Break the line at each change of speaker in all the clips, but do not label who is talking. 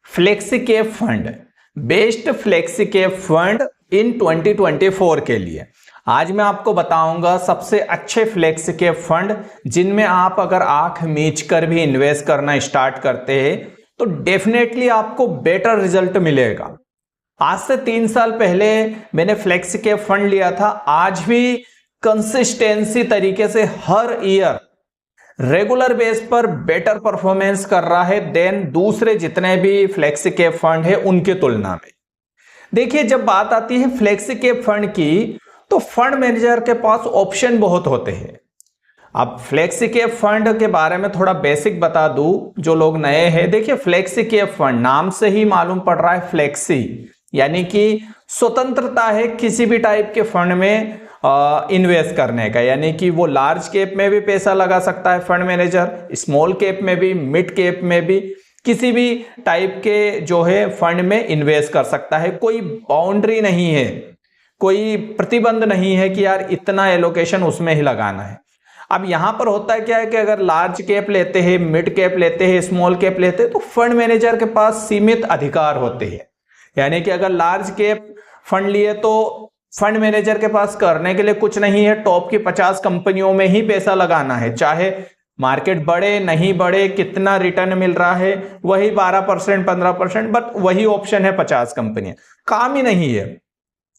Flexi cap fund, best flexi cap fund in 2024 के लिए आज मैं आपको बताऊंगा सबसे अच्छे फ्लेक्सी कैप फंड जिनमें आप अगर आंख मीच कर भी इन्वेस्ट करना स्टार्ट करते हैं तो डेफिनेटली आपको बेटर रिजल्ट मिलेगा। आज से 3 साल पहले मैंने फ्लेक्सी कैप फंड लिया था, आज भी कंसिस्टेंसी तरीके से हर ईयर रेगुलर बेस पर बेटर परफॉर्मेंस कर रहा है देन दूसरे जितने भी फ्लेक्सी कैप फंड है उनके तुलना में। देखिए, जब बात आती है फ्लेक्सी कैप फंड की तो फंड मैनेजर के पास ऑप्शन बहुत होते हैं। अब फ्लेक्सी कैप फंड के बारे में थोड़ा बेसिक बता दूं जो लोग नए हैं। देखिए, फ्लेक्सी कैप फंड नाम से ही मालूम पड़ रहा है, फ्लेक्सी यानी कि स्वतंत्रता है किसी भी टाइप के फंड में इन्वेस्ट करने का, यानी कि वो लार्ज कैप में भी पैसा लगा सकता है फंड मैनेजर, स्मॉल कैप में भी, मिड कैप में भी, किसी भी टाइप के जो है फंड में इन्वेस्ट कर सकता है। कोई बाउंड्री नहीं है, कोई प्रतिबंध नहीं है कि यार इतना एलोकेशन उसमें ही लगाना है। अब यहां पर होता है क्या है कि अगर लार्ज कैप लेते हैं, मिड कैप लेते हैं, स्मॉल कैप लेते हैं तो फंड मैनेजर के पास सीमित अधिकार होते हैं। यानी कि अगर लार्ज कैप फंड लिए तो फंड मैनेजर के पास करने के लिए कुछ नहीं है, टॉप की 50 कंपनियों में ही पैसा लगाना है, चाहे मार्केट बढ़े नहीं बढ़े, कितना रिटर्न मिल रहा है वही 12% 15%, बट वही ऑप्शन है 50 कंपनियां, काम ही नहीं है।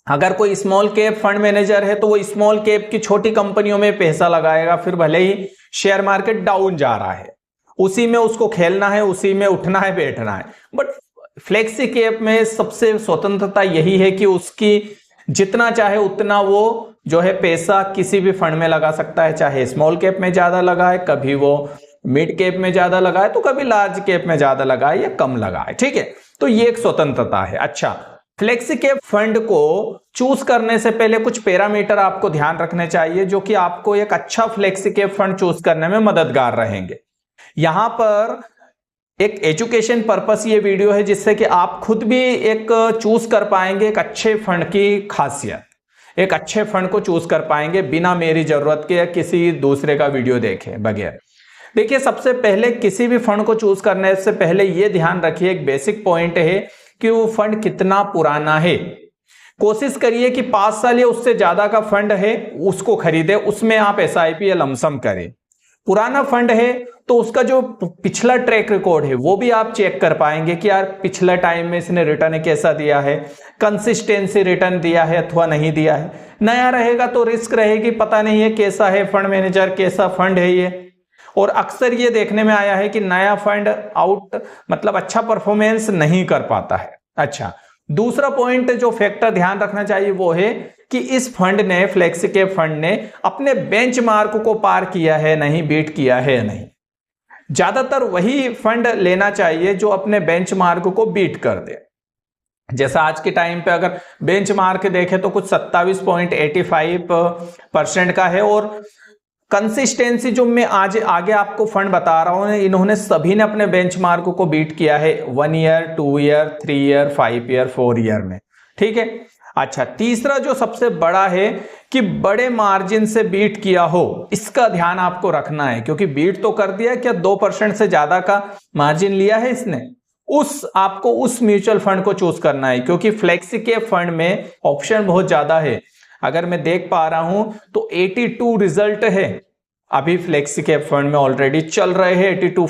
अगर कोई स्मॉल कैप फंड मैनेजर है तो वो स्मॉल कैप की छोटी कंपनियों में पैसा लगाएगा, फिर भले ही शेयर मार्केट डाउन जा रहा है उसी में उसको खेलना है, उसी में उठना है बैठना है। बट फ्लेक्सी कैप में सबसे स्वतंत्रता यही है कि उसकी जितना चाहे उतना वो जो है पैसा किसी भी फंड में लगा सकता है, चाहे स्मॉल कैप में ज्यादा लगाए, कभी वो मिड कैप में ज्यादा लगाए तो कभी लार्ज कैप में ज्यादा लगाए या कम लगाए। ठीक है, तो ये एक स्वतंत्रता है। अच्छा, फ्लेक्सी कैप फंड को चूज करने से पहले कुछ पैरामीटर आपको ध्यान रखने चाहिए जो कि आपको एक अच्छा फ्लेक्सी कैप फंड चूज करने में मददगार रहेंगे। यहां पर एक एजुकेशन पर्पस ये वीडियो है जिससे कि आप खुद भी एक चूज कर पाएंगे एक अच्छे फंड की खासियत, एक अच्छे फंड को चूज कर पाएंगे बिना मेरी जरूरत के या किसी दूसरे का वीडियो देखे बगैर। देखिए, सबसे पहले किसी भी फंड को चूज करने से पहले ये ध्यान रखिए, एक बेसिक पॉइंट है कि वो फंड कितना पुराना है। कोशिश करिए कि 5 साल या उससे ज्यादा का फंड है उसको खरीदे, उसमें आप एसआईपी या लमसम करें। पुराना फंड है तो उसका जो पिछला ट्रैक रिकॉर्ड है वो भी आप चेक कर पाएंगे कि यार पिछले टाइम में इसने रिटर्न कैसा दिया है, कंसिस्टेंसी रिटर्न दिया है अथवा नहीं दिया है। नया रहेगा तो रिस्क रहेगी, पता नहीं है कैसा है फंड मैनेजर, कैसा फंड है ये। और अक्सर ये देखने में आया है कि नया फंड मतलब अच्छा परफॉर्मेंस नहीं कर पाता है। अच्छा, दूसरा पॉइंट जो फैक्टर ध्यान रखना चाहिए वो है कि इस फंड ने, फ्लेक्सी कैप फंड ने अपने बेंचमार्क को पार किया है नहीं, बीट किया है नहीं। ज्यादातर वही फंड लेना चाहिए जो अपने बेंचमार्क को बीट कर दे। जैसा आज के टाइम पे अगर बेंचमार्क देखें तो कुछ 27.85% का है और कंसिस्टेंसी जो मैं आज आगे आपको फंड बता रहा हूं इन्होंने सभी ने अपने बेंचमार्क को बीट किया है 1 year, 2 year, 3 year, 5 year, 4 year में। ठीक है। अच्छा, तीसरा जो सबसे बड़ा है कि बड़े मार्जिन से बीट किया हो, इसका ध्यान आपको रखना है, क्योंकि बीट तो कर दिया, क्या 2% से ज्यादा का मार्जिन लिया है इसने, आपको उस म्यूचुअल फंड को चूज करना है, क्योंकि फ्लेक्सी कैप फंड में ऑप्शन बहुत ज्यादा है। अगर मैं देख पा रहा हूं तो 82 रिजल्ट है अभी फ्लेक्सी कैप फंड में ऑलरेडी चल रहे हैं, 82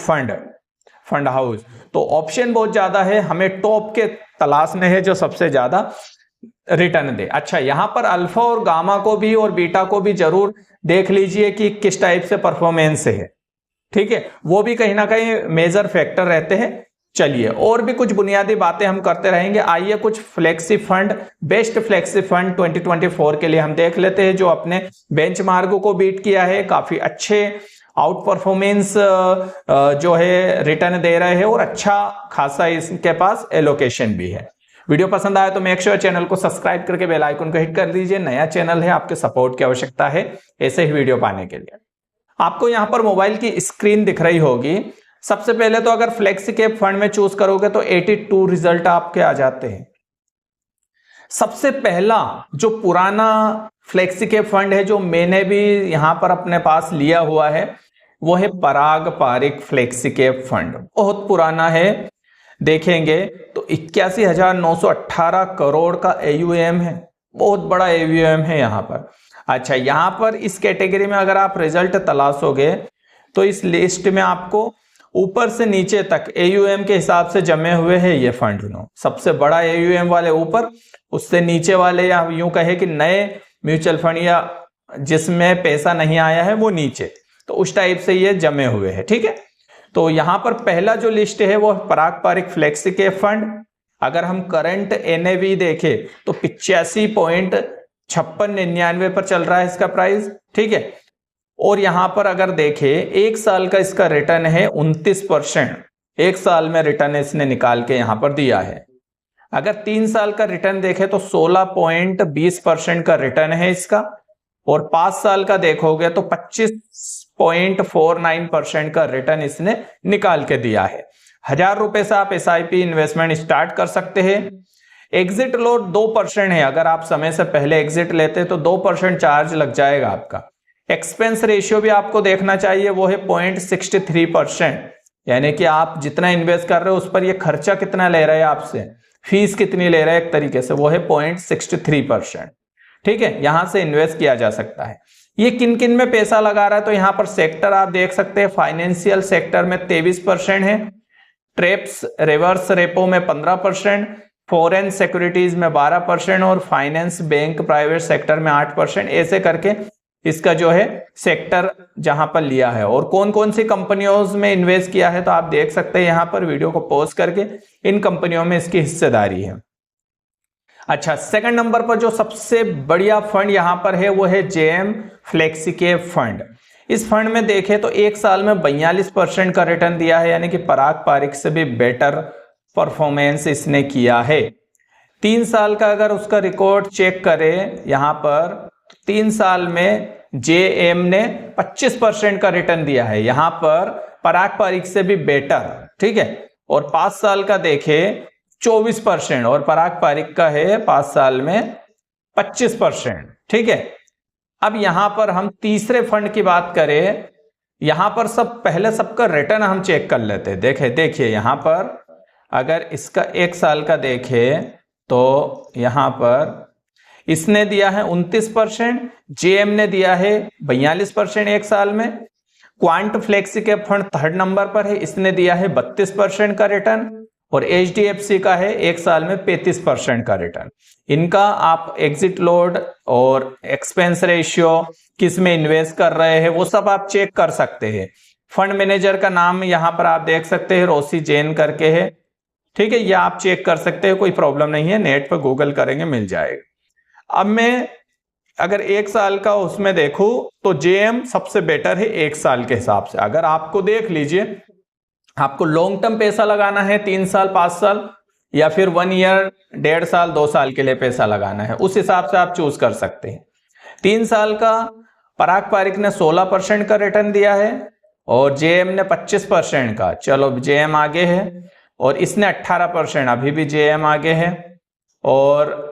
फंड हाउस, तो ऑप्शन बहुत ज्यादा है। हमें टॉप के तलाशने हैं जो सबसे ज्यादा रिटर्न दे। अच्छा, यहां पर अल्फा और गामा को भी और बीटा को भी जरूर देख लीजिए कि किस टाइप से परफॉर्मेंस है। ठीक है, वो भी कहीं ना कहीं मेजर फैक्टर रहते हैं। चलिए, और भी कुछ बुनियादी बातें हम करते रहेंगे। आइए कुछ flexi fund, best flexi fund 2024 के लिए हम देख लेते हैं जो अपने बेंचमार्क को बीट किया है, काफी अच्छे आउट परफॉर्मेंस जो है रिटर्न दे रहे हैं और अच्छा खासा इसके पास एलोकेशन भी है। वीडियो पसंद आया तो मेक श्योर चैनल को सब्सक्राइब करके बेल आइकन को हिट कर दीजिए। नया चैनल है, आपके सपोर्ट की आवश्यकता है ऐसे ही वीडियो पाने के लिए। आपको यहां पर मोबाइल की स्क्रीन दिख रही होगी। सबसे पहले तो अगर फ्लेक्सी कैप फंड में चूज करोगे तो 82 रिजल्ट आपके आ जाते हैं। सबसे पहला जो पुराना फ्लेक्सी कैप फंड है जो मैंने भी यहां पर अपने पास लिया हुआ है वो है पराग पारिक फ्लेक्सी कैप फंड। बहुत पुराना है, देखेंगे तो 81,918 करोड़ का AUM है, बहुत बड़ा AUM है यहाँ पर। अच्छा, यहाँ पर इस कैटेगरी में अगर आप रिजल्ट तलाशोगे तो इस लिस्ट में आपको ऊपर से नीचे तक AUM के हिसाब से जमे हुए हैं ये फंड। सबसे बड़ा AUM वाले ऊपर, उससे नीचे वाले या यूं कहे कि नए म्यूचुअल फंड या जिसमें पैसा नहीं आया है वो नीचे, तो उस टाइप से ये जमे हुए हैं। ठीक है, तो यहां पर पहला जो लिस्ट है वो पराग पारिक फ्लेक्सी कैप फंड। अगर हम करंट NAV देखें तो 85.5699 पर चल रहा है इसका प्राइस। ठीक है, और यहां पर अगर देखें एक साल का इसका रिटर्न है 29%, एक साल में रिटर्न इसने निकाल के यहां पर दिया है। अगर 3 साल का रिटर्न देखें तो 16.20% का रिटर्न है इसका, और 5 साल का देखोगे तो 25.49% का रिटर्न इसने निकाल के दिया है। 1000 रुपए से आप SIP इन्वेस्टमेंट स्टार्ट कर सकते हैं। एग्जिट लोड 2% है, अगर आप समय से पहले एग्जिट लेते तो 2% चार्ज लग जाएगा आपका। एक्सपेंस रेशियो भी आपको देखना चाहिए, वो है 0.63%, यानी कि आप जितना इन्वेस्ट कर रहे हो उस पर ये खर्चा कितना ले रहे हैं आपसे, फीस कितनी ले रहे हैं एक तरीके से, वो है 0.63%। ठीक है, यहां से इन्वेस्ट किया जा सकता है। ये किन किन में पैसा लगा रहा है तो यहां पर सेक्टर आप देख सकते हैं, फाइनेंशियल सेक्टर में 23% है, ट्रेप्स रिवर्स रेपो में 15%, फॉरेन सिक्योरिटीज में 12% और फाइनेंस बैंक प्राइवेट सेक्टर में 8%। ऐसे करके इसका जो है सेक्टर जहां पर लिया है, और कौन कौन सी कंपनियों में इन्वेस्ट किया है तो आप देख सकते हैं यहां पर वीडियो को पॉज करके, इन कंपनियों में इसकी हिस्सेदारी है। अच्छा, सेकंड नंबर पर जो सबसे बढ़िया फंड यहां पर है वो है JM फ्लेक्सी कैप फंड। इस फंड में देखें तो एक साल में 42% का रिटर्न दिया है, यानी कि पराग पारिक से भी बेटर परफॉर्मेंस इसने किया है। 3 साल का अगर उसका रिकॉर्ड चेक करें यहां पर, 3 साल में JM ने 25% का रिटर्न दिया है, यहां पर पराग पारिक से भी बेटर। ठीक है, और 5 साल का देखें 24% और पराग पारिक का है 5 साल में 25%। ठीक है, अब यहां पर हम तीसरे फंड की बात करें, यहां पर पहले सबका रिटर्न हम चेक कर लेते हैं। देखिए यहां पर अगर इसका एक साल का देखें तो यहां पर इसने दिया है 29%, JM ने दिया है 42% एक साल में। Quant flexi cap fund third number पर है, इसने दिया है 32% का रिटर्न, और HDFC का है एक साल में 35% का रिटर्न। इनका आप एग्जिट लोड और एक्सपेंस रेशियो, किस में इन्वेस्ट कर रहे हैं वो सब आप चेक कर सकते हैं। फंड मैनेजर का नाम यहां पर आप देख सकते हैं, रोसी जैन करके है। ठीक है, ये आप चेक कर सकते हैं, कोई प्रॉब्लम नहीं है, नेट पर गूगल करेंगे मिल जाएगा। अब मैं अगर एक साल का उसमें देखूं तो JM सबसे बेटर है एक साल के हिसाब से। अगर आपको देख लीजिए, आपको लॉन्ग टर्म पैसा लगाना है 3 साल 5 साल, या फिर 1 ईयर 1.5 साल 2 साल के लिए पैसा लगाना है, उस हिसाब से आप चूज कर सकते हैं। 3 साल का पराग पारिक ने 16% का रिटर्न दिया है और JM ने 25% का। चलो JM आगे है, और इसने 18%, अभी भी JM आगे है। और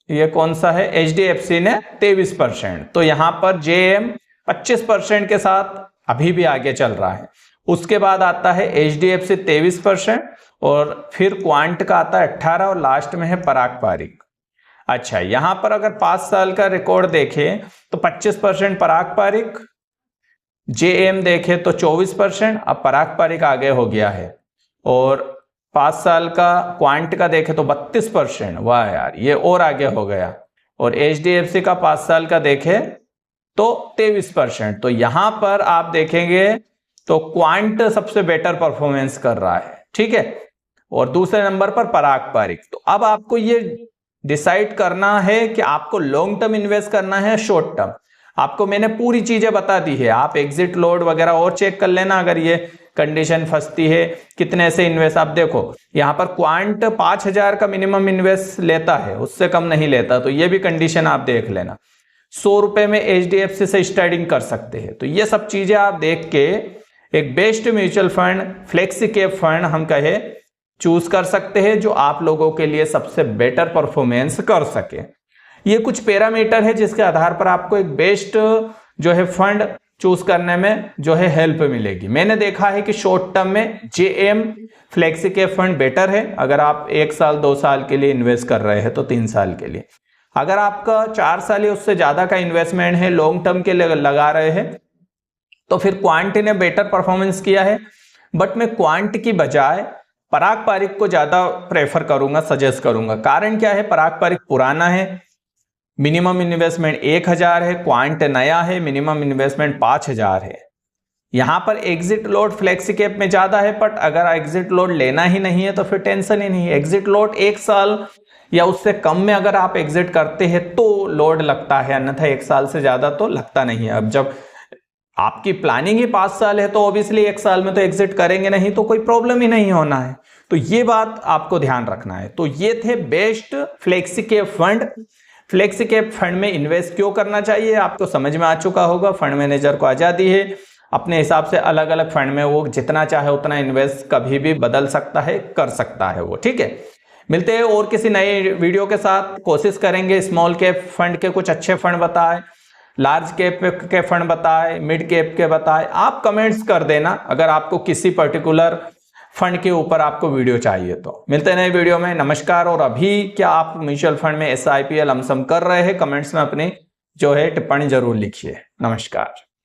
ये कौन सा है, HDFC ने 23%। तो यहां पर JM 25% के साथ अभी भी आगे चल रहा है। उसके बाद आता है HDFC 23%, और फिर क्वांट का आता है 18%, और लास्ट में है पराग पारिक। अच्छा, यहां पर अगर 5 साल का रिकॉर्ड देखें तो 25% पराग पारिक, JM देखें तो 24%, अब पराग पारिक आगे हो गया है। और 5 साल का क्वांट का देखें तो 32%, वाह यार ये और आगे हो गया। और HDFC का 5 साल का देखें तो 23%। तो यहां पर आप देखेंगे तो क्वांट सबसे बेटर परफॉर्मेंस कर रहा है। ठीक है, और दूसरे नंबर पर पराग पारिक। तो अब आपको ये डिसाइड करना है कि आपको लॉन्ग टर्म इन्वेस्ट करना है शॉर्ट टर्म। आपको मैंने पूरी चीजें बता दी है, आप एग्जिट लोड वगैरह और चेक कर लेना अगर ये कंडीशन फंसती है। कितने से इन्वेस्ट, आप देखो यहां पर क्वांट 5000 का मिनिमम इन्वेस्ट लेता है, उससे कम नहीं लेता, तो ये भी कंडीशन आप देख लेना। 100 रुपए में HDFC से स्टार्टिंग कर सकते हैं। तो ये सब चीजें आप देख के एक best mutual fund flexi cap fund हम कहे चूज कर सकते हैं, जो आप लोगों के लिए सबसे बेटर परफॉर्मेंस कर सके। ये कुछ पैरामीटर है जिसके आधार पर आपको एक बेस्ट जो है फंड चूज करने में जो है हेल्प मिलेगी। मैंने देखा है कि शॉर्ट टर्म में JM flexi cap fund better है, अगर आप 1 साल 2 साल के लिए इन्वेस्ट कर रहे हैं तो 3 साल के लिए। अगर आपका 4 साल या उससे ज्यादा का इन्वेस्टमेंट है, लॉन्ग टर्म के लिए लगा रहे हैं, तो फिर क्वांट ने बेटर परफॉर्मेंस किया है। बट मैं क्वांट की बजाय पराग पारिक को ज्यादा प्रेफर करूंगा, सजेस्ट करूंगा। कारण क्या है, पराग पारिक पुराना है, मिनिमम इन्वेस्टमेंट 1000 है, क्वांट नया है, मिनिमम इन्वेस्टमेंट 5000 है। यहां पर एग्जिट लोड फ्लेक्सी कैप में ज्यादा है, बट अगर एग्जिट लोड लेना ही नहीं है तो फिर टेंशन ही नहीं है। एग्जिट लोड 1 साल या उससे कम में अगर आप एग्जिट करते हैं तो लोड लगता है, अन्यथा 1 साल से ज्यादा तो लगता नहीं है। अब जब आपकी प्लानिंग ही 5 साल है तो ऑब्वियसली 1 साल में तो एग्जिट करेंगे नहीं, तो कोई प्रॉब्लम ही नहीं होना है। तो ये बात आपको ध्यान रखना है। तो ये थे best flexi cap fund. Flexi cap fund में इन्वेस्ट क्यों करना चाहिए आपको समझ में आ चुका होगा। फंड मैनेजर को आजादी है, अपने हिसाब से अलग अलग फंड में वो जितना चाहे उतना इन्वेस्ट कभी भी बदल सकता है, कर सकता है वो, ठीक है। मिलते हैं और किसी नए वीडियो के साथ। कोशिश करेंगे स्मॉल कैप फंड के कुछ अच्छे फंड बताए, लार्ज कैप के फंड बताए, मिड कैप के बताए। आप कमेंट्स कर देना अगर आपको किसी पर्टिकुलर फंड के ऊपर आपको वीडियो चाहिए तो। मिलते हैं नए वीडियो में, नमस्कार। और अभी क्या आप म्यूचुअल फंड में SIP लमसम कर रहे हैं, कमेंट्स में अपनी जो है टिप्पणी जरूर लिखिए। नमस्कार।